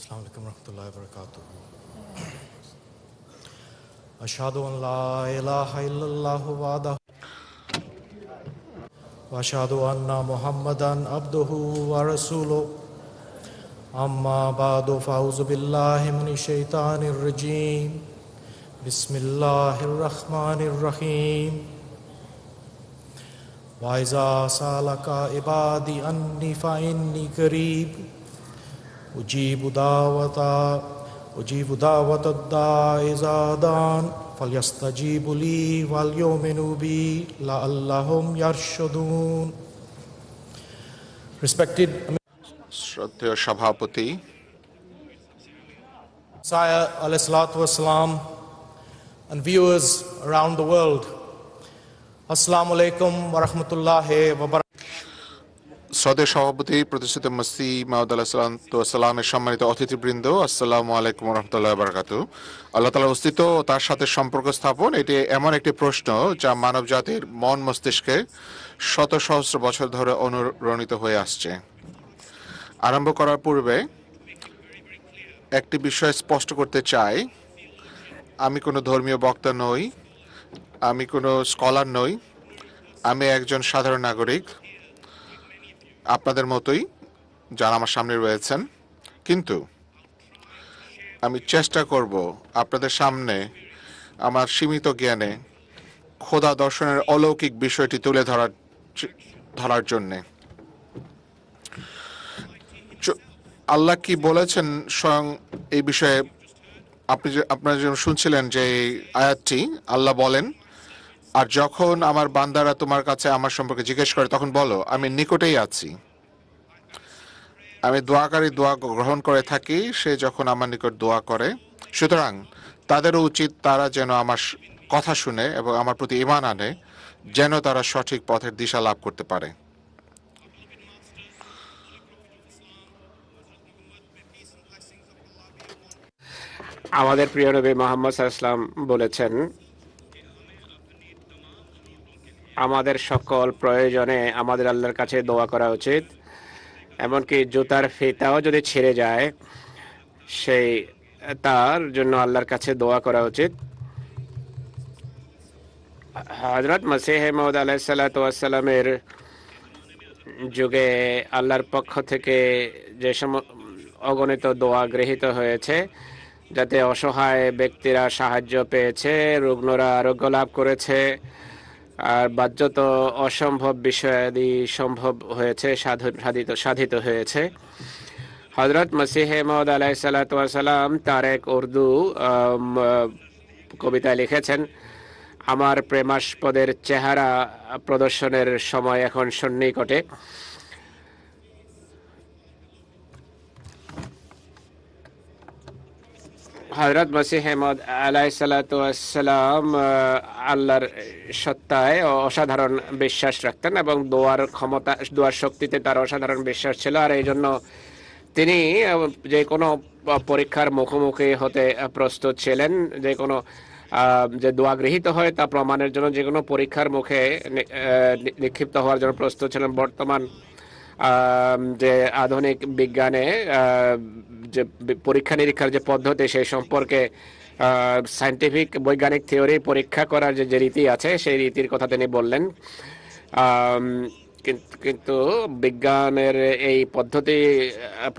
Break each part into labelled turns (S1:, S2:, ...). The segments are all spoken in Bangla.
S1: Assalamu alaikum warahmatullahi wabarakatuh. Ashhadu an la ilaha illallah wahdahu wa ashhadu anna Muhammadan abduhu wa rasuluh. Amma ba'du fa'udhu billahi minash shaitanir rajim. Bismillahir rahmanir rahim. Wa iza salaka ibadi anni fa inni qareeb. أجيب دعوة الداع إذا دعان فليستجيبوا لي وليؤمنوا بي لعلهم يرشدون. Respected
S2: শ্রদ্ধেয় সভাপতি,
S1: Messiah alayhi salatu wasalam, and viewers around the world, Assalamu alaikum wa rahmatullahi wa barakatuh.
S2: শ্রদ্ধেয় সভাপতি, প্রতিষ্ঠিত মসিহ মাউদ আলাইহিসসালামের সম্মানিত অতিথিবৃন্দ, আসসালামু আলাইকুম রহমতুল্লাহ বারাকাতু। আল্লাহ তাআলার অস্তিত্ব ও তার সাথে সম্পর্ক স্থাপন এটি এমন একটি প্রশ্ন যা মানব জাতির মন মস্তিষ্কে শত সহস্র বছর ধরে অনুরণিত হয়ে আসছে। আরম্ভ করার পূর্বে একটি বিষয় স্পষ্ট করতে চাই, আমি কোনো ধর্মীয় বক্তা নই, আমি কোনো স্কলার নই, আমি একজন সাধারণ নাগরিক আপনাদের মতোই যারা আমার সামনে রয়েছেন। কিন্তু আমি চেষ্টা করব আপনাদের সামনে আমার সীমিত জ্ঞানে খোদা দর্শনের অলৌকিক বিষয়টি তুলে ধরার জন্যে। আল্লাহ কি বলেছেন স্বয়ং এই বিষয়ে আপনারা যেন শুনছিলেন যে আয়াতটি, আল্লাহ বলেন, আর যখন আমার বান্দারা তোমার কাছে আমার সম্পর্কে জিজ্ঞেস করে তখন বলো আমি নিকটেই আছি, আমি দোয়াকারী দোয়া গ্রহণ করে থাকি সে যখন আমার নিকট দোয়া করে। সুতরাং তাদেরও উচিত তারা যেন আমার কথা শুনে এবং আমার প্রতি ঈমান আনে, যেন তারা সঠিক পথের দিশা লাভ করতে পারে।
S3: আমাদের প্রিয় নবী মুহাম্মদ সাল্লাল্লাহু আলাইহি ওয়াসাল্লাম বলেছেন, আমাদের সকল প্রয়োজনে আমাদের আল্লাহর কাছে দোয়া করা উচিত, এমনকি জুতার ফিতাও যদি ছিঁড়ে যায় সেই তার জন্য আল্লাহর কাছে দোয়া করা উচিত। হযরত মসিহ মাউদ আলাইহিস সালাতু ওয়াস সালামের যুগে আল্লাহর পক্ষ থেকে যে অগণিত দোয়া গৃহীত হয়েছে, যাতে অসহায় ব্যক্তিরা সাহায্য পেয়েছে, রুগ্নরা আরোগ্য লাভ করেছে, আর বাহ্যত অসম্ভব বিষয়াদি সম্ভব হয়েছে, সাধিত হয়েছে। হযরত মসিহ মাউদ আলাইহিস সালাতু ওয়াস সালাম তার এক উর্দু কবিতা লিখেছেন, আমার প্রেমাস্পদের চেহারা প্রদর্শনের সময় এখন সন্নিকটে। হযরত মসিহ মাউদ আলাইহিস সালাতু ওয়াস সালাম আল্লাহর সত্তায় অসাধারণ বিশ্বাস রাখতেন এবং দোয়ার ক্ষমতা, দোয়ার শক্তিতে তার অসাধারণ বিশ্বাস ছিল। আর এই জন্য তিনি যে কোনো পরীক্ষার মুখোমুখি হতে প্রস্তুত ছিলেন, যে কোনো যে দোয়া গৃহীত হয় তা প্রমাণের জন্য যে কোনো পরীক্ষার মুখে নিক্ষিপ্ত হওয়ার জন্য প্রস্তুত ছিলেন। বর্তমান যে আধুনিক বিজ্ঞানে যে পরীক্ষা নিরীক্ষার যে পদ্ধতি সেই সম্পর্কে সায়েন্টিফিক বৈজ্ঞানিক থিওরি পরীক্ষা করার যে রীতি আছে সেই রীতির কথা তিনি বললেন। কিন্তু বিজ্ঞানের এই পদ্ধতি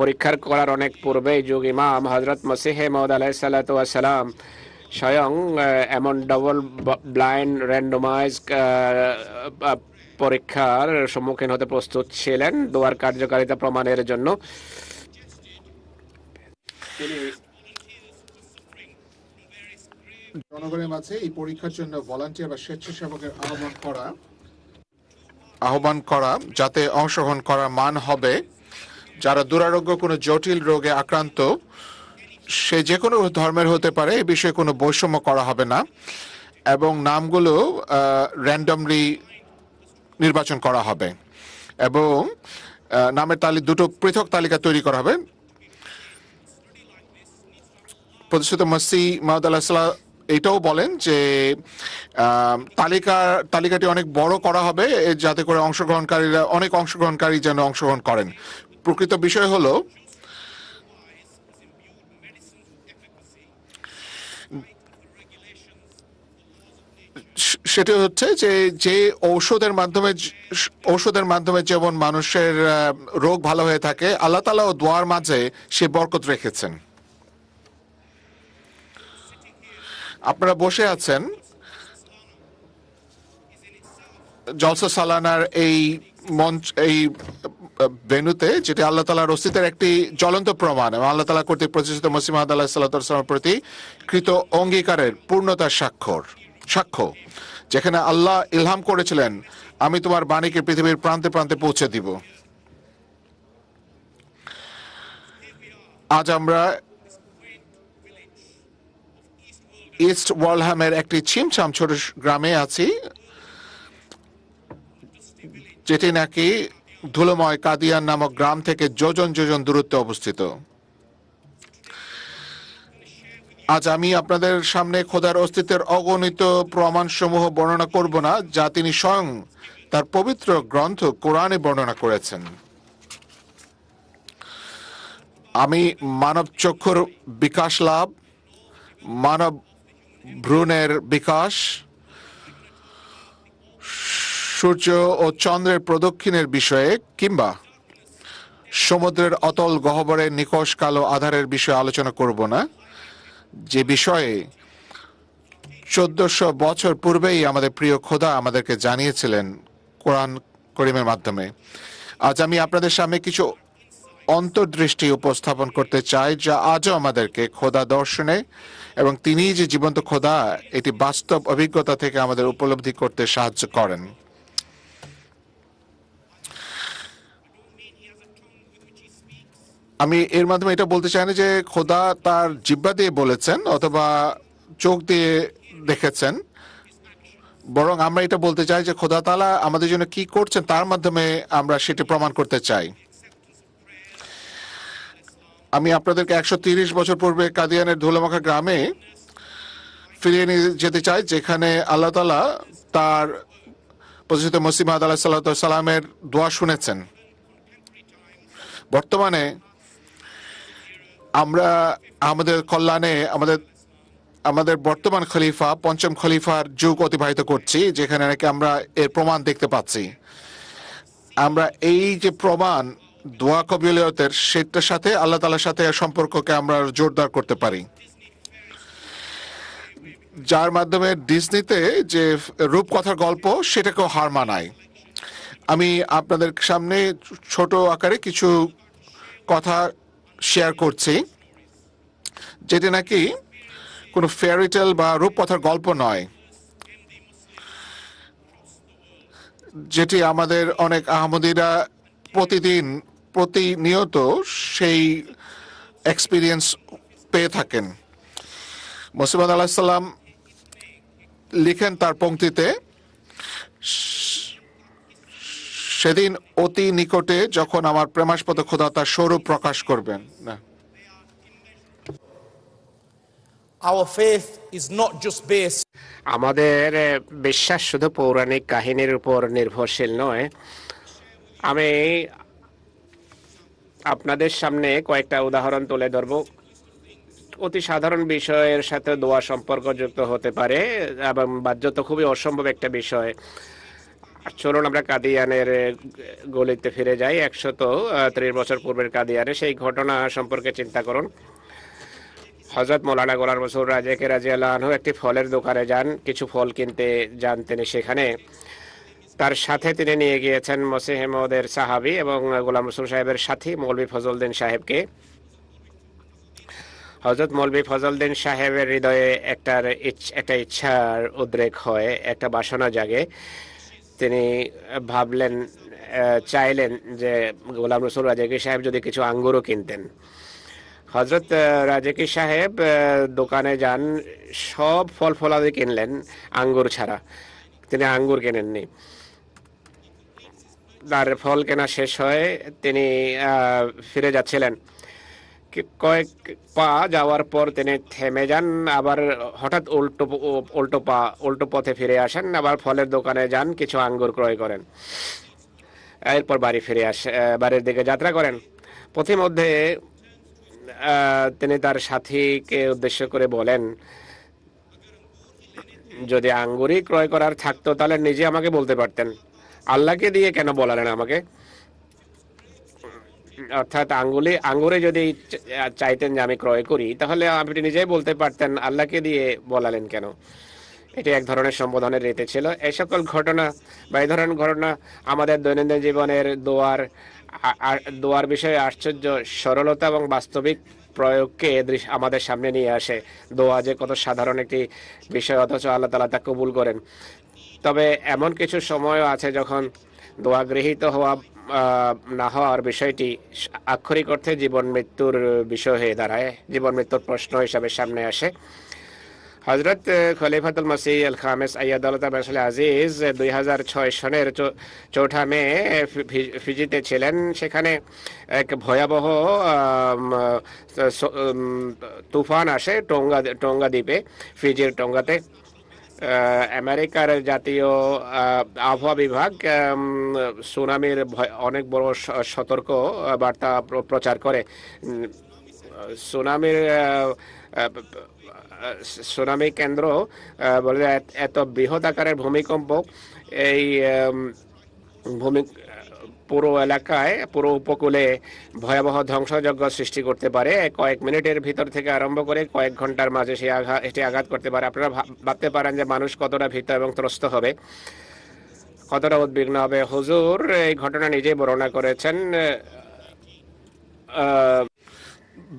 S3: পরীক্ষার করার অনেক পূর্বেই যুগ ইমাম হযরত মসিহ মাউদ আলাইহিস সালাতু ওয়াস সালাম স্বয়ং এমন ডাবল ব্লাইন্ড র্যান্ডমাইজ পরীক্ষার সম্মুখীন হতে প্রস্তুত ছিলেন দোয়ার কার্যকারিতা প্রমাণের জন্য।
S2: জনগণের মাঝে এই পরীক্ষার জন্য ভলান্টিয়ার বা স্বেচ্ছাসেবকের আহ্বান করা যাতে অংশগ্রহণ করার মান হবে যারা দুরারোগ্য কোনো জটিল রোগে আক্রান্ত, সে যে কোনো ধর্মের হতে পারে, এই বিষয়ে কোনো বৈষম্য করা হবে না এবং নামগুলো র্যান্ডমলি নির্বাচন করা হবে এবং নামের দুটো পৃথক তালিকা তৈরি করা হবে। প্রতিষ্ঠিত মসিহ মাউদ আলাইহিস সালাম এটাও বলেন যে তালিকাটি অনেক বড় করা হবে যাতে করে অনেক অংশগ্রহণকারী যেন অংশগ্রহণ করেন। প্রকৃত বিষয় হলো সেটা হচ্ছে যে যে ঔষধের মাধ্যমে যেমন মানুষের রোগ ভালো হয়ে থাকে, আল্লাহ তাআলা ও দোয়ার মাঝে সে বরকত রেখেছেন। আপনারা বসে আছেন জলসা সালানার এই মঞ্চ, এই ভেন্যুতে, যেটি আল্লাহ তাআলার অস্তিত্বের একটি জ্বলন্ত প্রমাণ এবং আল্লাহ তাআলা কর্তৃক প্রতিষ্ঠিত মসিহ মাউদ আলাইহিস সালাতু ওয়াস সালামের প্রতি কৃত অঙ্গীকারের পূর্ণতার সাক্ষ্য, যেখানে আল্লাহ ইলহাম করেছিলেন, আমি তোমার বাণীকে পৃথিবীর প্রান্তে প্রান্তে পৌঁছে দিব। আজ আমরা ইস্ট ওয়ালহামের একটি ছিমছাম ছোট গ্রামে আছি, যেটি নাকি ধুলোময় কাদিয়ান নামক গ্রাম থেকে যোজন যোজন দূরত্বে অবস্থিত। আজ আমি আপনাদের সামনে খোদার অস্তিত্বের অগণিত প্রমাণসমূহ বর্ণনা করব না, যা তিনি স্বয়ং তার পবিত্র গ্রন্থ কোরআনে বর্ণনা করেছেন। আমি মানব চক্ষুর বিকাশ লাভ, মানব ভ্রূণের বিকাশ, সূর্য ও চন্দ্রের প্রদক্ষিণের বিষয়ে কিংবা সমুদ্রের অতল গহ্বরের নিকষ কালো আধারের বিষয়ে আলোচনা করব না, যে বিষয়ে 1400 বছর পূর্বেই আমাদের প্রিয় খোদা আমাদেরকে জানিয়েছিলেন কোরআন করিমের মাধ্যমে। আজ আমি আপনাদের সামনে কিছু অন্তর্দৃষ্টি উপস্থাপন করতে চাই, যা আজও আমাদেরকে খোদা দর্শনে এবং তিনি যে জীবন্ত খোদা এটি বাস্তব অভিজ্ঞতা থেকে আমাদের উপলব্ধি করতে সাহায্য করেন। আমি এর মাধ্যমে এটা বলতে চাই না যে খোদা তার জিহ্বা দিয়ে বলেছেন অথবা চোখ দিয়ে দেখেছেন, বরং আমরা এটা বলতে চাই যে খোদা তাআলা আমাদের জন্য কি করছেন তার মাধ্যমে আমরা সেটি প্রমাণ করতে চাই। আমি আপনাদেরকে 130 বছর পূর্বে কাদিয়ানের ধুলোমাখা গ্রামে ফিরিয়ে নিয়ে যেতে চাই, যেখানে আল্লাহ তাআলা তার প্রতিষ্ঠিত মসিহ মাউদ আলাইহিস সালাতু ওয়াস সালামের দোয়া শুনেছেন। বর্তমানে আমরা আমাদের কল্যাণে আমাদের বর্তমান খলিফা, পঞ্চম খলিফার যুগ অতিবাহিত করছি, যেখানে নাকি আমরা এর প্রমাণ দেখতে পাচ্ছি। আমরা এই যে প্রমাণ দোয়া কবুলিয়তের, সেটার সাথে আল্লাহ তাআলার সাথে সম্পর্ককে আমরা জোরদার করতে পারি, যার মাধ্যমে ডিজনিতে যে রূপকথার গল্প সেটাকেও হার মানায়। আমি আপনাদের সামনে ছোট আকারে কিছু কথা শেয়ার করছি, যেটি নাকি কোনো ফেয়ারি টেল বা রূপকথার গল্প নয়, যেটি আমাদের অনেক আহমদীরা প্রতিনিয়ত সেই এক্সপিরিয়েন্স পেয়ে থাকেন। মসিহ মাউদ আলাইহিস সালাম লিখেন তার পংক্তিতে, সেদিন অতি নিকটে যখন আমার প্রেমাস্পদ খোদা তার স্বরূপ প্রকাশ করবেন। না,
S1: Our faith is not just based
S3: আমাদের বিশ্বাস শুধু পৌরাণিক কাহিনীর উপর নির্ভরশীল নয়। আমি আপনাদের সামনে কয়েকটা উদাহরণ তুলে ধরব। অতি সাধারণ বিষয়ের সাথে দোয়া সম্পর্কযুক্ত হতে পারে এবং বাহ্যত খুবই অসম্ভব একটা বিষয়। চলুন আমরা কাদিয়ানের গলিতে ফিরে যাই, 130 বছর পূর্বের কাদিয়ানে। সেই ঘটনা সম্পর্কে চিন্তা করুন। হযরত মাওলানা গোলাম রসুল রাজেকে রাদিয়াল্লাহু আনহু একটি ফলের দোকানে যান, কিছু ফল কিনতে যান তিনি। সেখানে তার সাথে তিনি নিয়ে গিয়েছেন মসিহ মাউদের সাহাবী এবং গোলাম রসুল সাহেবের সাথী মৌলভী ফজলউদ্দিন সাহেবকে। হযরত মৌলভী ফজলউদ্দিন সাহেবের হৃদয়ে একটা ইচ্ছার উদ্রেক হয়, একটা বাসনা জাগে। তিনি চাইলেন যে গোলাম রসুল রাজেকি সাহেব যদি কিছু আঙ্গুরও কিনতেন। হযরত রাজেকি সাহেব দোকানে যান, সব ফল ফলাদি কিনলেন আঙ্গুর ছাড়া। তিনি আঙ্গুর কেনেননি। তার ফল কেনা শেষ হয়, তিনি ফিরে যাচ্ছিলেন। কয়েক পা যাওয়ার পর তিনি থেমে যান, আবার হঠাৎ উল্টো পথে ফিরে আসেন, আবার ফলের দোকানে যান, কিছু আঙ্গুর ক্রয় করেন, এরপর বাড়ির দিকে যাত্রা করেন। পথিমধ্যে তিনি তার সাথীকে উদ্দেশ্য করে বলেন যদি আঙ্গুরই ক্রয় করার থাকতো তাহলে নিজে আমাকে বলতে পারতেন, আল্লাহকে দিয়ে কেন বলালেন আমাকে? অর্থাৎ আঙ্গুরে যদি চাইতেন যে আমি ক্রয় করি, তাহলে আপনি নিজেই বলতে পারতেন, আল্লাহকে দিয়ে বলালেন কেন? এটি এক ধরনের সম্বোধনের রীতি ছিল। এই সকল ঘটনা বা এই ধরনের ঘটনা আমাদের দৈনন্দিন জীবনের দোয়ার বিষয়ে আশ্চর্য সরলতা এবং বাস্তবিক প্রয়োগকে আমাদের সামনে নিয়ে আসে। দোয়া যে কত সাধারণ একটি বিষয়, অথচ আল্লাহ তাআলা তা কবুল করেন। তবে এমন কিছু সময়ও আছে যখন দোয়া গৃহীত হওয়া না হওয়ার বিষয়টি আক্ষরিক অর্থে জীবন মৃত্যুর বিষয় হয়ে দাঁড়ায়, জীবন মৃত্যুর প্রশ্ন হিসাবে সামনে আসে। হযরত খলিফাতুল মসিহ আল খামেস আইয়াদাল্লাহু তাআলা আজিজ 2006 সনের 4 মে ফিজিতে ছিলেন। সেখানে এক ভয়াবহ তুফান আসে টোঙ্গা দ্বীপে, ফিজির টোঙ্গাতে। আমেরিকার জাতীয় আবহাওয়া বিভাগ সুনামির অনেক বড় সতর্ক বার্তা প্রচার করে। সুনামি কেন্দ্র বলে এত বৃহৎ আকারের ভূমিকম্প এই পুরো এলাকায়, পুরো উপকূলে ভয়াবহ ধ্বংসযজ্ঞ সৃষ্টি করতে পারে। কয়েক মিনিটের ভিতর থেকে আরম্ভ করে কয়েক ঘন্টার মাঝে এটি আঘাত করতে পারে। আপনারা ভাবতে পারেন যে মানুষ কতটা ভীত এবং ত্রস্ত হবে, কতটা উদ্বিগ্ন হবে। হুজুর এই ঘটনা নিজেই বর্ণনা করেছেন।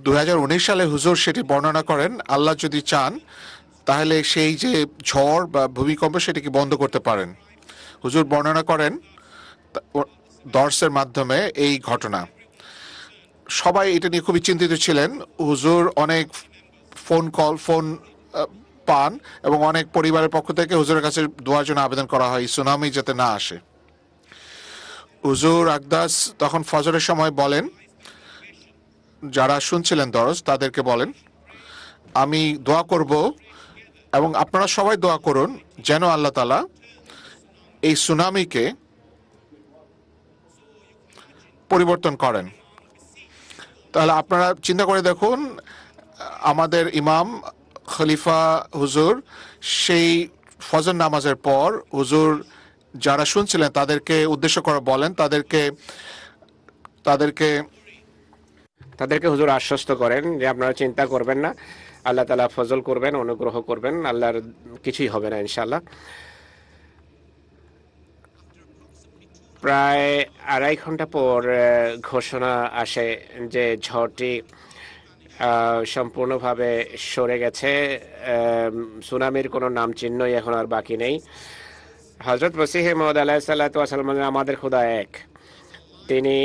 S2: 2019 সালে হুজুর সেটি বর্ণনা করেন। আল্লাহ যদি চান তাহলে সেই যে ঝড় বা ভূমিকম্প সেটিকে বন্ধ করতে পারেন। হুজুর বর্ণনা করেন দর্শের মাধ্যমে এই ঘটনা। সবাই এটা নিয়ে খুবই চিন্তিত ছিলেন। হুজুর অনেক ফোন পান এবং অনেক পরিবারের পক্ষ থেকে হুজুরের কাছে দোয়ার জন্য আবেদন করা হয় সুনামি যাতে না আসে। হুজুর আকদাস তখন ফজরের সময় বলেন, যারা শুনছিলেন দরজ তাদেরকে বলেন, আমি দোয়া করব এবং আপনারা সবাই দোয়া করুন যেন আল্লাহ তাআলা এই সুনামিকে পরিবর্তন করেন। তাহলে আপনারা চিন্তা করে দেখুন, আমাদের ইমাম খলিফা হুজুর সেই ফজর নামাজের পর হুজুর যারা শুনছিলেন তাদেরকে উদ্দেশ্য করে বলেন,
S3: তাদেরকে হুজুর আশ্বস্ত করেন যে আপনারা চিন্তা করবেন না, আল্লাহ তাআলা ফজল করবেন, অনুগ্রহ করবেন, আল্লাহর কিছুই হবে না ইনশাআল্লাহ। প্রায় 2.5 ঘন্টা পর ঘোষণা আসে যে ঝড়টি সম্পূর্ণভাবে সরে গেছে, সুনামির কোনো নাম চিহ্নই এখন আর বাকি নেই। হযরত মসিহ মাউদ আলাইহিস সালাতু ওয়াস সালাম আমাদের খোদা এক, তিনি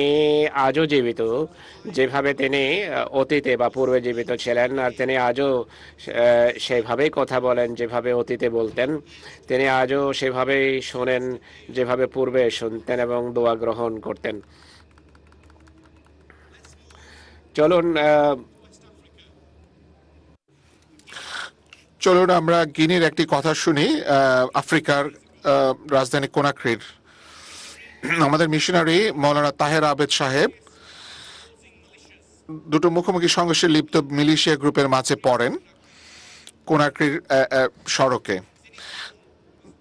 S3: আজও জীবিত। যেভাবে তিনি অতীতে বা পূর্বে জীবিত ছিলেন, আর তিনি আজও সেভাবেই কথা বলেন যেভাবে অতীতে বলতেন। তিনি আজও সেভাবেই শোনেন যেভাবে পূর্বে শুনতেন এবং দোয়া গ্রহণ করতেন।
S2: চলুন আমরা গিনির একটি কথা শুনি, আফ্রিকার রাজধানী কোনাক্রির। আমাদের মিশনারি মৌলানা তাহের আবেদ সাহেব দুটো মুখোমুখি সংঘর্ষে লিপ্ত মিলিশিয়া গ্রুপের মাঝে পড়েন কোনাক্রির সড়কে।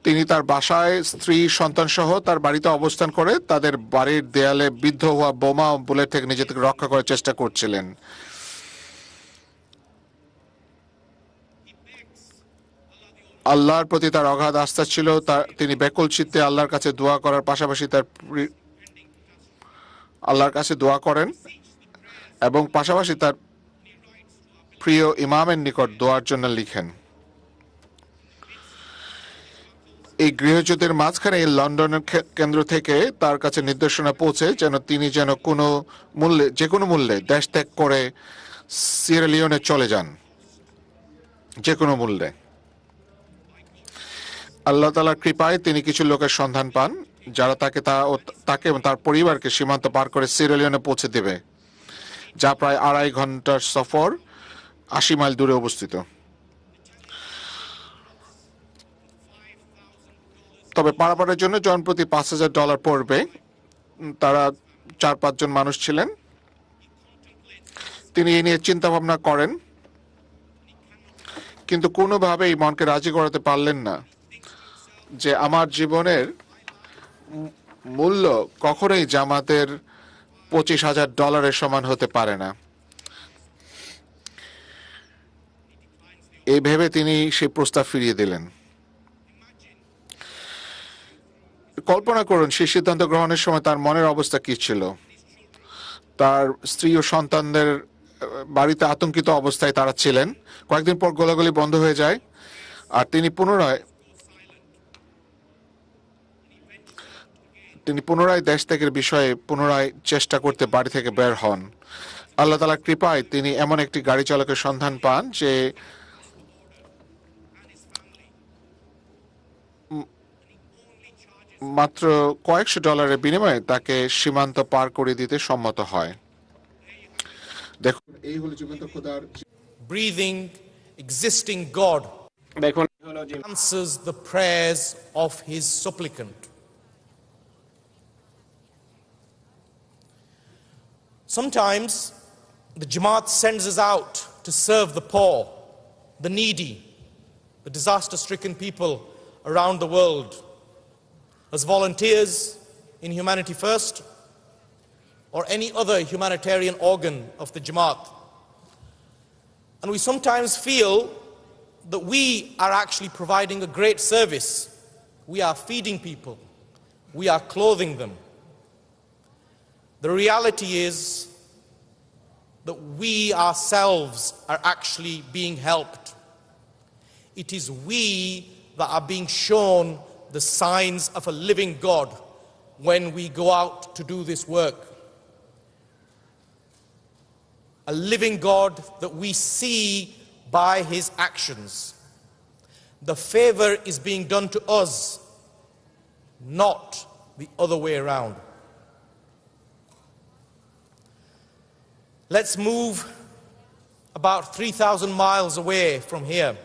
S2: তিনি তার বাসায় স্ত্রী সন্তান সহ তার বাড়িতে অবস্থান করে তাদের বাড়ির দেয়ালে বিদ্ধ হওয়া বোমা ও বুলেট থেকে নিজেকে রক্ষা করার চেষ্টা করছিলেন। আল্লাহর প্রতি তার অগাধ আস্থা ছিল। তিনি ব্যাকুল চিত্তে আল্লাহর কাছে দোয়া করার পাশাপাশি আল্লাহর কাছে দোয়া করেন এবং পাশাপাশি তার প্রিয় ইমামের নিকট দোয়ার জন্য লিখেন। এই গৃহযুদ্ধের মাঝখানে লন্ডনের কেন্দ্র থেকে তার কাছে নির্দেশনা পৌঁছে তিনি যেন যে কোনো মূল্যে দেশ ত্যাগ করে সিয়েরা লিওনে চলে যান, যে কোনো মূল্যে। আল্লাহ তাআলার কৃপায় তিনি কিছু লোকের সন্ধান পান যারা তাকে এবং তার পরিবারকে সীমান্ত পার করে সিয়েরা লিওনে পৌঁছে দেবে, যা প্রায় 2.5 ঘন্টার সফর, 80 মাইল দূরে অবস্থিত। তবে পারাপারের জন্য জনপ্রতি $5,000 পড়বে। তারা 4-5 জন মানুষ ছিলেন। তিনি এ নিয়ে চিন্তা ভাবনা করেন কিন্তু কোনোভাবেই মনকে রাজি করাতে পারলেন না যে আমার জীবনের মূল্য কখনোই জামাতের $25,000 সমান হতে পারে না। এই ভেবে তিনি সেই প্রস্তাব ফিরিয়ে দিলেন। কল্পনা করুন সেই সিদ্ধান্ত গ্রহণের সময় তার মনের অবস্থা কি ছিল। তার স্ত্রী ও সন্তানদের বাড়িতে আতঙ্কিত অবস্থায় তারা ছিলেন। কয়েকদিন পর গোলাগুলি বন্ধ হয়ে যায় আর তিনি পুনরায় দেশ ত্যাগের বিষয়ে পুনরায় চেষ্টা করতে বাড়ি থেকে বের হন। আল্লাহ তাআলার কৃপায় তিনি এমন একটি গাড়ি চালকের সন্ধান পান যে মাত্র কয়েকশো ডলারের বিনিময়ে তাকে সীমান্ত পার করে দিতে সম্মত হয়। দেখুন, এই হলো জীবন্ত খোদার
S1: breathing, existing God
S3: দেখুন
S1: answers the prayers of his supplicant. Sometimes the Jamaat sends us out to serve the poor, the needy, the disaster-stricken people around the world as volunteers in Humanity First or any other humanitarian organ of the Jamaat. And we sometimes feel that we are actually providing a great service. We are feeding people. We are clothing them. The reality is that we ourselves are actually being helped. It is we that are being shown the signs of a living God when we go out to do this work. A living God that we see by his actions. The favor is being done to us, not the other way around. Let's move about 3,000 miles away from here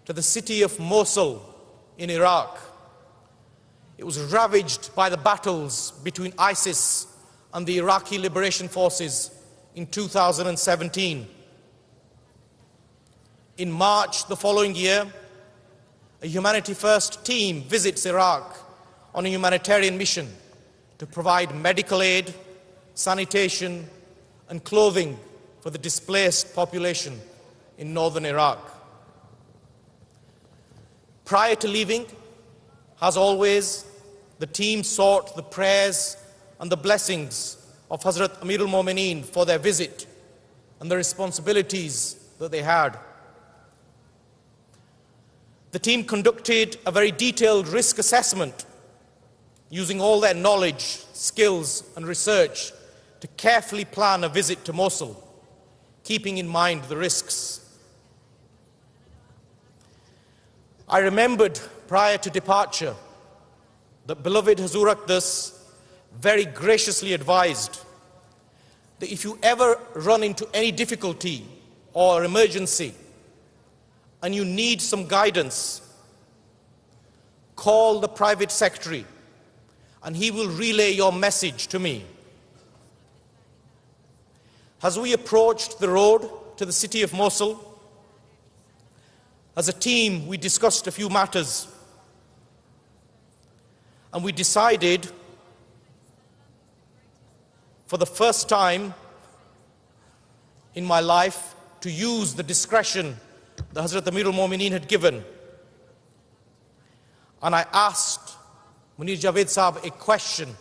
S1: to the city of Mosul in Iraq. It was ravaged by the battles between ISIS and the Iraqi Liberation Forces in 2017. In March the following year, a Humanity First team visits Iraq on a humanitarian mission to provide medical aid, sanitation, and clothing for the displaced population in northern Iraq. Prior to leaving, as always, the team sought the prayers and the blessings of Hazrat Amir al-Mu'mineen for their visit and the responsibilities that they had. The team conducted a very detailed risk assessment using all their knowledge, skills, and research to carefully plan a visit to Mosul, keeping in mind the risks. I remembered prior to departure that beloved Hazur Aqdas very graciously advised that if you ever run into any difficulty or emergency and you need some guidance, call the private secretary and he will relay your message to me. As we approached the road to the city of Mosul, as a team we discussed a few matters and we decided for the first time in my life to use the discretion that Hazrat Amir al-Mu'mineen had given. And I asked Munir Javed Saab a question.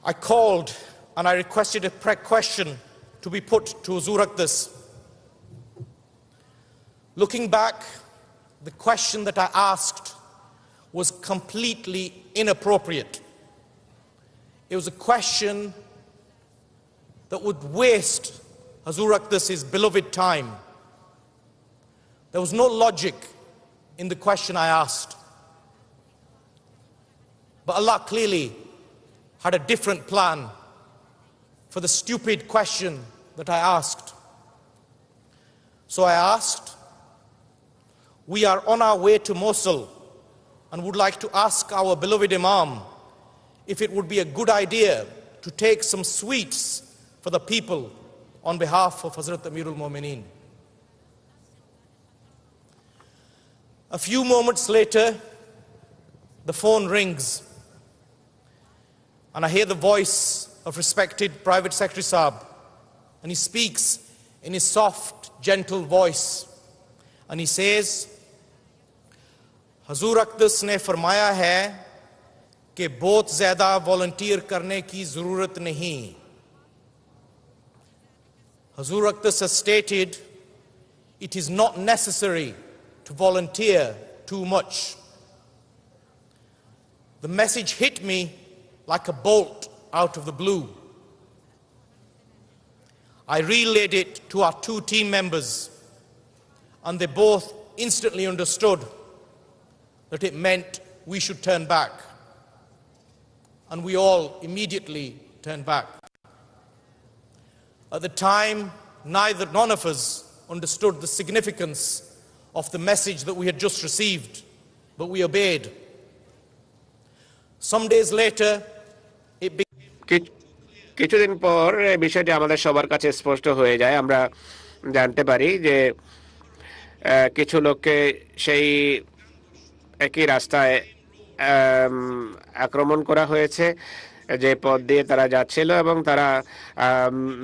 S1: I called and I requested a question to be put to Hazur Aqdas. Looking back, the question that I asked was completely inappropriate. It was a question that would waste Hazur Aqdas' beloved time. There was no logic in the question I asked. But Allah clearly had a different plan for the stupid question that I asked. So I asked, we are on our way to Mosul and would like to ask our beloved Imam if it would be a good idea to take some sweets for the people on behalf of Hazrat Amir al-Mu'mineen. A few moments later, the phone rings, and I hear the voice of respected Private Secretary Saab, and he speaks in his soft, gentle voice, and he says, Hazur Aqdas ne farmaya hai कि बहुत ज़्यादा वॉलंटियर करने की ज़रूरत नहीं. Hazur Aqdas has stated, it is not necessary to volunteer too much. The message hit me like a bolt out of the blue. I relayed it to our two team members, and they both instantly understood that it meant we should turn back. And we all immediately turned back. At the time, none of us understood the significance of the message that we had just received, but we obeyed. Some days later, it became
S3: কিছুদিন পর এই বিষয়টি আমাদের সবার কাছে স্পষ্ট হয়ে যায়। আমরা জানতে পারি যে কিছু লোককে সেই একই রাস্তায় আক্রমণ করা হয়েছে যে পথ দিয়ে তারা যাচ্ছিল, এবং তারা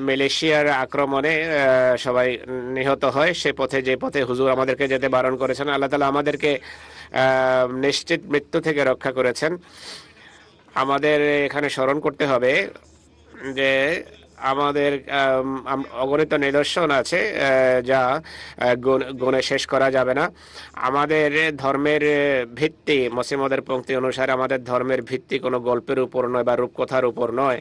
S3: মালয়েশিয়ার আক্রমণে সবাই নিহত হয়। সে পথে, যে পথে হুজুর আমাদেরকে যেতে বারণ করেছেন, আল্লাহ তাআলা আমাদেরকে নিশ্চিত মৃত্যু থেকে রক্ষা করেছেন। আমাদের এখানে স্মরণ করতে হবে যে আমাদের অগণিত নিদর্শন আছে যা গুণে শেষ করা যাবে না। আমাদের ধর্মের ভিত্তি, মুসলিমদের পংক্তি অনুসারে আমাদের ধর্মের ভিত্তি কোনো গল্পের উপর নয় বা রূপকথার উপর নয়।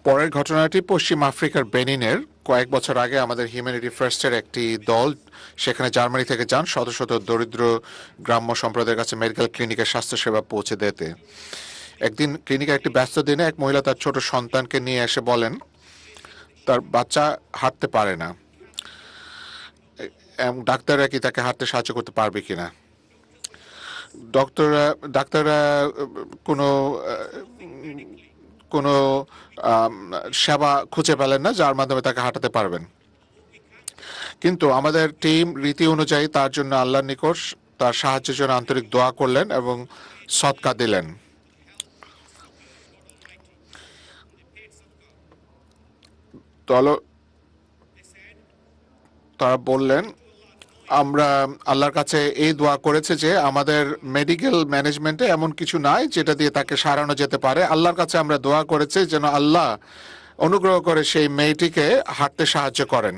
S2: পরের ঘটনাটি পশ্চিম আফ্রিকার বেনিনের। কয়েক বছর আগে আমাদের হিউম্যানিটি ফার্স্টের একটি দল সেখানে জার্মানি থেকে যান শত শত দরিদ্র গ্রাম্য সম্প্রদায়ের কাছে মেডিকেল ক্লিনিকের স্বাস্থ্যসেবা পৌঁছে দিতে। একদিন ক্লিনিকের একটি ব্যস্ত দিনে এক মহিলা তার ছোট সন্তানকে নিয়ে এসে বলেন তার বাচ্চা হাঁটতে পারে না, ডাক্তাররা কি তাকে হাঁটতে সাহায্য করতে পারবে কিনা। ডাক্তাররা কোনো সেবা খুঁজে পেলেন না যার মাধ্যমে তাকে হাঁটাতে পারবেন। কিন্তু আমাদের টিম রীতি অনুযায়ী তার জন্য আল্লাহর নিকট তার সাহায্যের জন্য আন্তরিক দোয়া করলেন এবং সদকা দিলেন। তারা বললেন, আমরা আল্লাহর কাছে এই দোয়া করেছে যে আমাদের মেডিকেল ম্যানেজমেন্টে এমন কিছু নাই যেটা দিয়ে তাকে সারানো যেতে পারে। আল্লাহর কাছে আমরা দোয়া করেছি যেন আল্লাহ অনুগ্রহ করে সেই মেয়েটিকে হাঁটতে সাহায্য করেন।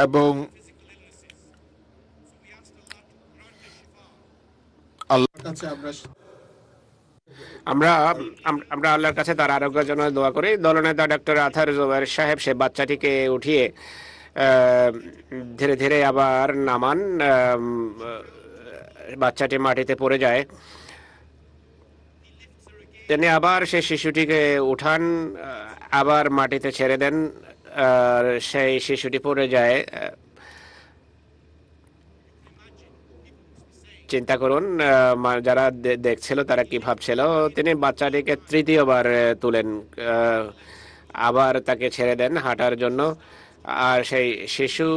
S2: এবং আল্লাহর কাছে
S3: আমরা আল্লাহর কাছে তার আরোগ্যের জন্য দোয়া করি। দলনেতা ডক্টর আথার জুবায়ের সাহেব সে বাচ্চাটিকে উঠিয়ে ধীরে ধীরে আবার নামান। বাচ্চাটি মাটিতে পড়ে যায়। তিনি আবার সেই শিশুটিকে উঠান, আবার মাটিতে ছেড়ে দেন, সেই শিশুটি পড়ে যায়। চিন্তা করুন যারা দেখছিল তারা কি ভাবছিল। তিনি বাচ্চাটিকে তৃতীয়বার তুলেন, আবার তাকে ছেড়ে দেন হাঁটার জন্য। আর সেই শিশু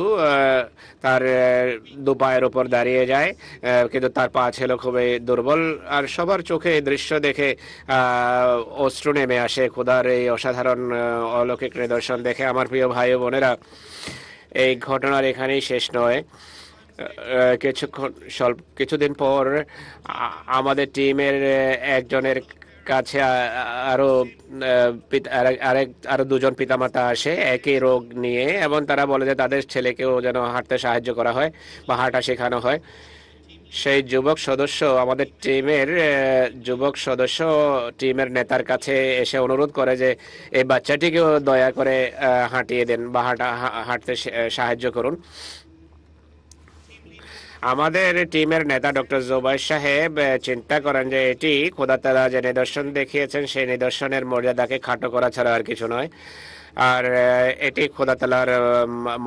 S3: তার দু পায়ের উপর দাঁড়িয়ে যায়, কিন্তু তার পা ছিল খুবই দুর্বল। আর সবার চোখে এই দৃশ্য দেখে অশ্রু নেমে আসে খোদার এই অসাধারণ অলৌকিক নিদর্শন দেখে। আমার প্রিয় ভাই ও বোনেরা, এই ঘটনার এখানেই শেষ নয়। কিছুদিন পর আমাদের টিমের একজনের কাছে আরো দুজন পিতামাতা আসে একই রোগ নিয়ে, এবং তারা বলে যে তাদের ছেলেকেও যেন হাঁটতে সাহায্য করা হয় বা হাঁটা শেখানো হয়। সেই আমাদের টিমের নেতার কাছে এসে অনুরোধ করে যে এই বাচ্চাটিকেও দয়া করে হাঁটিয়ে দেন বা হাঁটতে সাহায্য করুন। আমাদের টিমের নেতা ডক্টর জুবায়ের সাহেব চিন্তা করেন যে এটি খোদা তাআলা যে নিদর্শন দেখিয়েছেন সেই নিদর্শনের মর্যাদাকে খাটো করা ছাড়া আর কিছু নয়। আর এটি খোদা তাআলার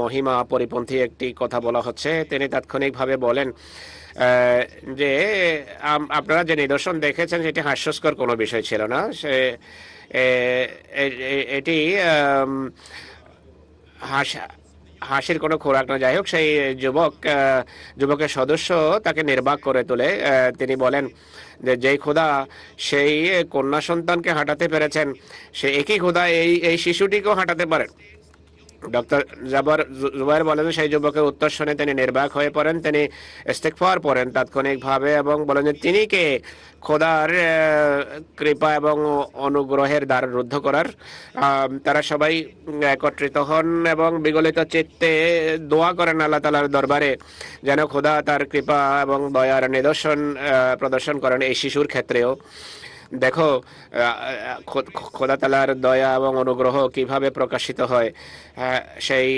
S3: মহিমা পরিপন্থী একটি কথা বলা হচ্ছে। তিনি তাৎক্ষণিকভাবে বলেন যে আপনারা যে নিদর্শন দেখেছেন সেটি হাস্যস্কর কোনো বিষয় ছিল না। এটি হাসির কোনো খোরাক না। যাই হোক, সেই যুবকের সদস্য তাকে নির্বাক করে তোলে। তিনি বলেন যে যেই খোদা সেই কন্যা সন্তানকে হাঁটাতে পেরেছেন, সে একই খোদা এই শিশুটিকেও হাঁটাতে পারেন। ডক্টর জুবাইর বলেন সেই যুবকের উত্তর শুনে তিনি নির্বাক হয়ে পড়েন। তিনি ইস্তেগফার পড়েন তাৎক্ষণিকভাবে এবং বলেন যে তিনি কে খোদার কৃপা এবং অনুগ্রহের দ্বার রুদ্ধ করার। তারা সবাই একত্রিত হন এবং বিগলিত চিত্তে দোয়া করেন আল্লাহ তাআলার দরবারে যেন খোদা তার কৃপা এবং দয়ার নিদর্শন প্রদর্শন করেন এই শিশুর ক্ষেত্রেও। দেখো খোদা তাআলার দয়া এবং অনুগ্রহ কিভাবে প্রকাশিত হয়। সেই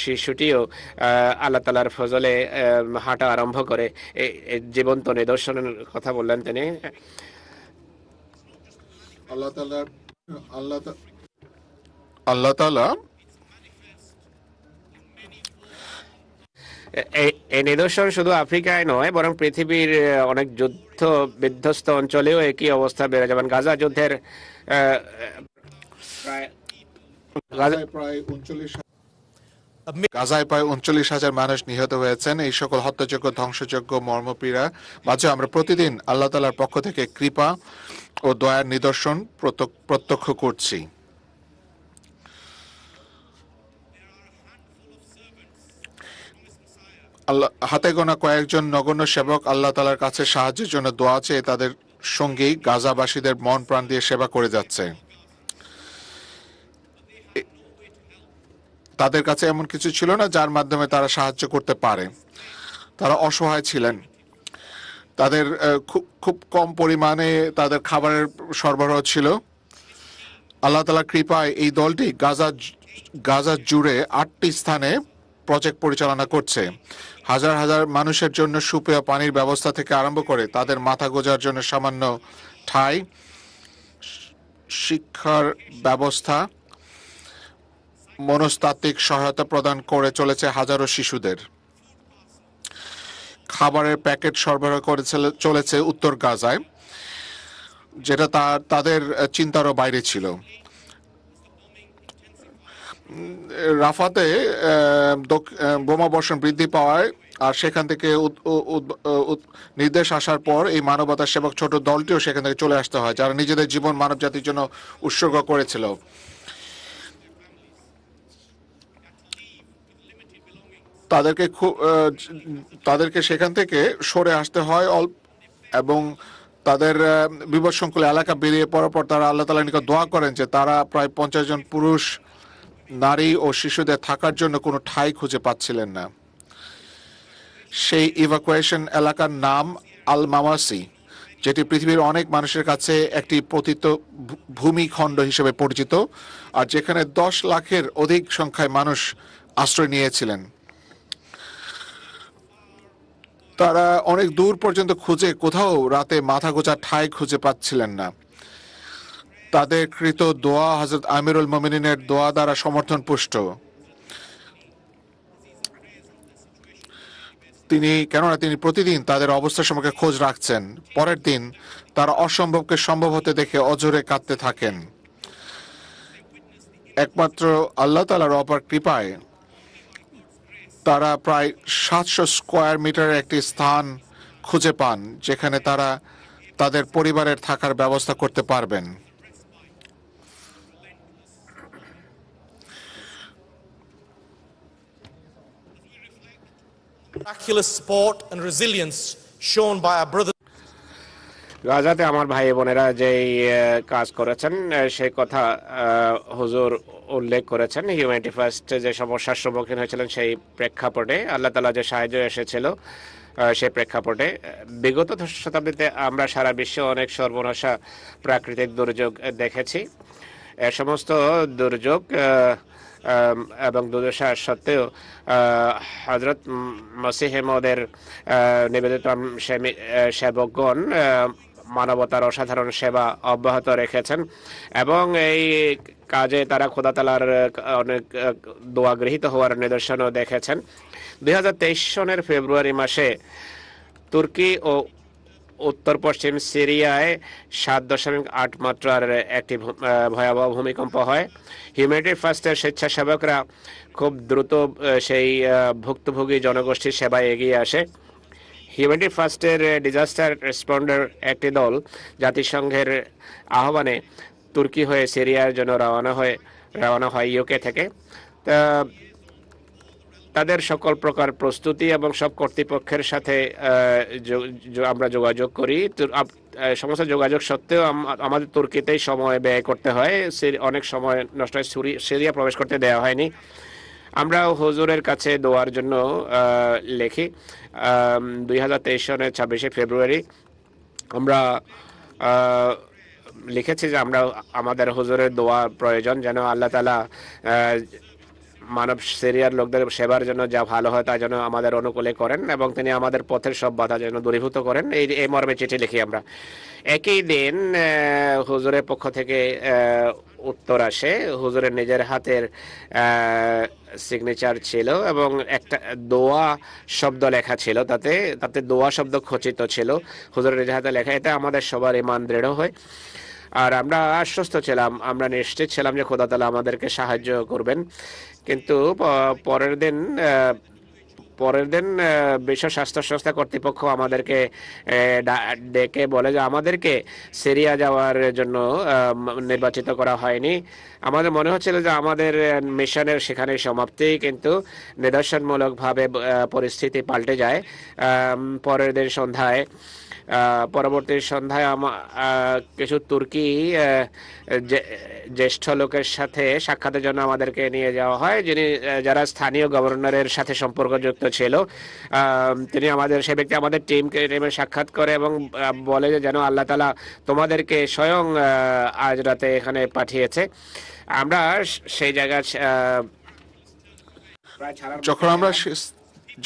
S3: শিশুটিও আল্লাহ তাআলার ফজলে হাঁটা আরম্ভ করে। জীবন্ত নিদর্শনের কথা বললেন তিনি।
S2: আল্লাহ তাআলা
S3: এই নিদর্শন শুধু আফ্রিকায় নয়, বরং পৃথিবীর অনেক যুদ্ধ বিধ্বস্ত অঞ্চলেও একই অবস্থা বেড়ে যাবেন। গাজা যুদ্ধের
S2: গাজায় প্রায় 39,000 মানুষ নিহত হয়েছেন। এই সকল হত্যাযোগ্য ধ্বংসযোগ্য মর্মপীড়া মাঝে আমরা প্রতিদিন আল্লাহ তাআলার পক্ষ থেকে কৃপা ও দয়ার নিদর্শন প্রত্যক্ষ করছি। আল্লাহ হাতে গোনা কয়েকজন নগণ্য সেবক আল্লাহ তাআলার কাছে সাহায্যের জন্য দোয়া চেয়ে তাদের সঙ্গী গাজাবাসীদের মন প্রাণ দিয়ে সেবা করে যাচ্ছে। তাদের কাছে এমন কিছু ছিল না যার মাধ্যমে তারা সাহায্য করতে পারে। তারা অসহায় ছিলেন। তাদের খুব কম পরিমাণে তাদের খাবারের সরবরাহ ছিল। আল্লাহ তাআলার কৃপায় এই দলটি গাজা জুড়ে 8টি স্থানে প্রজেক্ট পরিচালনা করছে। হাজার হাজার মানুষের জন্য সুপেয় পানির ব্যবস্থা থেকে আরম্ভ করে তাদের মাথা গোঁজার জন্য সামান্য ঠাঁই, শিক্ষার ব্যবস্থা, মনস্তাত্ত্বিক সহায়তা প্রদান করে চলেছে হাজারো শিশুদের। খাবারের প্যাকেট সরবরাহ করে চলেছে উত্তর গাজায়, যেটা তাদের চিন্তারও বাইরে ছিল। রাফাতে বোমা বর্ষণ বৃদ্ধি পাওয়ায় আর সেখান থেকে নির্দেশ আসার পর এই মানবতা সেবক ছোট দলটিও সেখান থেকে চলে আসতে হয়, যারা নিজেদের জীবন মানব জাতির জন্য উৎসর্গ করেছিল। তাদেরকে সেখান থেকে সরে আসতে হয় এবং তাদের বিপদসংকুল এলাকা বেরিয়ে পড়ার পর তারা আল্লাহ তাআলার নিকট দোয়া করেন যে তারা প্রায় 50 জন পুরুষ, নারী ও শিশুদের থাকার জন্য কোনো ঠাঁই খুঁজে পাচ্ছিলেন না। সেই ইভাকুয়েশন এলাকার নাম আল মাওয়াসি, যেটি পৃথিবীর অনেক মানুষের কাছে একটি পতিত ভূমিখণ্ড হিসেবে পরিচিত, আর যেখানে 10 লাখের অধিক সংখ্যায় মানুষ আশ্রয় নিয়েছিলেন। তারা অনেক দূর পর্যন্ত খুঁজে কোথাও রাতে মাথা গোঁজার ঠাঁই খুঁজে পাচ্ছিলেন না। তাদের কৃত দোয়া হযরত আমিরুল মুমিনিনের দোয়া দ্বারা সমর্থন পুষ্ট। কেননা তিনি প্রতিদিন তাদের অবস্থা সম্পর্কে খোঁজ রাখছেন। পরের দিন তারা অসম্ভবকে সম্ভব হতে দেখে অঝরে কাঁদতে থাকেন। একমাত্র আল্লাহ তাআলার অপার কৃপায় তারা প্রায় 700 স্কয়ার মিটারের একটি স্থান খুঁজে পান যেখানে তারা তাদের পরিবারের থাকার ব্যবস্থা করতে পারবেন।
S1: Miraculous support and resilience shown by our brothers.
S3: গাজাতে আমার ভাই বোনেরা যেই কাজ করেছেন সেই কথা হুজুর উল্লেখ করেছেন। হিউম্যানিটি ফার্স্ট যে সমস্যার সম্মুখীন হয়েছিলেন সেই প্রেক্ষাপটে আল্লাহ তাআলা যে সাহায্য এসেছিল সেই প্রেক্ষাপটে বিগত শতাব্দীতে আমরা সারা বিশ্বে অনেক সর্বনাশা প্রাকৃতিক দুর্যোগ দেখেছি। এ সমস্ত দুর্যোগ এবং দুর্দশা সত্ত্বেও হযরত মসিহ মওউদের নিবেদিত সেবকগণ মানবতার অসাধারণ সেবা অব্যাহত রেখেছেন এবং এই কাজে তারা খোদা তাআলার অনেক দোয়া গৃহীত হওয়ার নিদর্শনও দেখেছেন। 2023 সনের ফেব্রুয়ারি মাসে তুর্কি ও উত্তর পশ্চিম সিরিয়ায় 7.8 মাত্রার একটি ভয়াবহ ভূমিকম্প হয়। হিউম্যানিটি ফার্স্টের স্বেচ্ছাসেবকরা খুব দ্রুত সেই ভুক্তভোগী জনগোষ্ঠীর সেবায় এগিয়ে আসে। হিউম্যানিটি ফার্স্টের ডিজাস্টার রেসপন্ডার একটি দল জাতিসংঘের আহ্বানে তুর্কি হয়ে সিরিয়ার জন্য রওনা হয় ইউকে থেকে। তাদের সকল প্রকার প্রস্তুতি এবং সব কর্তৃপক্ষের সাথে আমরা যোগাযোগ করি। সমস্ত যোগাযোগ সত্ত্বেও আমাদের তুর্কিতেই সময় ব্যয় করতে হয়, অনেক সময় নষ্ট হয়, সিরিয়া প্রবেশ করতে দেওয়া হয়নি। আমরা হুজুরের কাছে দোয়ার জন্য লিখি। 2023 সনের 26 ফেব্রুয়ারি আমরা লিখেছি যে আমাদের হুজুরের দোয়া প্রয়োজন, যেন আল্লাহ তাআলা মানব সিরিয়ার লোকদের সেবার জন্য যা ভালো হয় তা যেন আমাদের অনুকূলে করেন এবং তিনি আমাদের পথের সব বাধা যেন দূরীভূত করেন, এই মর্মে চিঠি লিখি আমরা। একই দিন হুজুরের পক্ষ থেকে উত্তর আসে। হুজুরের নিজের হাতের সিগনেচার ছিল এবং একটা দোয়া শব্দ লেখা ছিল, তাতে দোয়া শব্দ খচিত ছিল, হুজুরের নিজের হাতে লেখা। এটা আমাদের সবার ঈমান দৃঢ় হয়। আর আমরা আশ্বস্ত ছিলাম, আমরা নিশ্চিত ছিলাম যে খোদা তাআলা আমাদেরকে সাহায্য করবেন। কিন্তু পরের দিন বিশ্ব স্বাস্থ্য সংস্থা কর্তৃপক্ষ আমাদেরকে ডেকে বলে যে আমাদেরকে সিরিয়া যাওয়ার জন্য নির্বাচিত করা হয়নি। আমাদের মনে হচ্ছিল যে আমাদের মিশনের সেখানে সমাপ্তি, কিন্তু নিদর্শনমূলকভাবে পরিস্থিতি পাল্টে যায়। পরের দিন সন্ধ্যায় পরবর্তী সন্ধ্যায় কিছু তুর্কি জ্যেষ্ঠ লোকের সাথে সাক্ষাতের জন্য আমাদেরকে নিয়ে যাওয়া হয়, যারা স্থানীয় গভর্নরের সাথে সম্পর্কযুক্ত ছিল। সেই ব্যক্তি আমাদের টিমে সাক্ষাৎ করে এবং বলে যে যেন আল্লাহ তাআলা তোমাদেরকে স্বয়ং আজ রাতে এখানে পাঠিয়েছে। আমরা সেই জায়গায়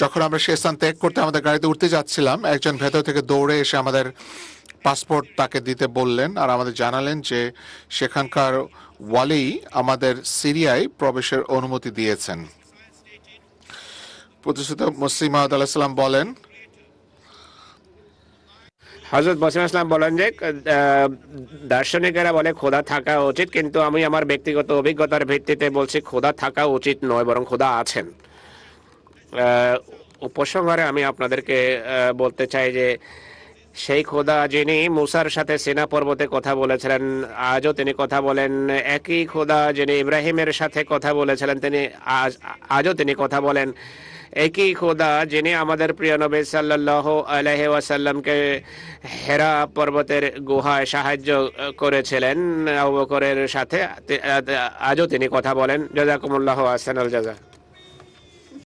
S2: যখন আমরা সে স্থান ত্যাগ করতে আমাদের গাড়িতে উঠতে যাচ্ছিলাম, একজন ভেতর থেকে দৌড়ে এসে আমাদের পাসপোর্ট তাকে দিতে বললেন আর আমাদের জানালেন যে সেখানকার ওয়ালি আমাদের সিরিয়ায় প্রবেশের অনুমতি দিয়েছেন। প্রতিষ্ঠিত মসিহ মাউদ আলাইহিস সালাম বলেন,
S3: হযরত মসিহ ইসলাম বলেন যে দার্শনিকেরা বলে খোদা থাকা উচিত, কিন্তু আমি আমার ব্যক্তিগত অভিজ্ঞতার ভিত্তিতে বলছি খোদা থাকা উচিত নয়, বরং খোদা আছেন। উপসংহারে আমি আপনাদেরকে বলতে চাই যে সেই খোদা যিনি মুসার সাথে সিনা পর্বতে কথা বলেছিলেন, আজও তিনি কথা বলেন। একই খোদা যিনি ইব্রাহিমের সাথে কথা বলেছিলেন, তিনি আজও তিনি কথা বলেন। একই খোদা যিনি আমাদের প্রিয় নবী সাল্লাল্লাহু আলাইহি ওয়াসাল্লামকে হেরা পর্বতের গুহায় সাহায্য করেছিলেন আবু বকরের সাথে, আজও তিনি কথা বলেন। জাযাকুমুল্লাহু আহসানাল জাযা।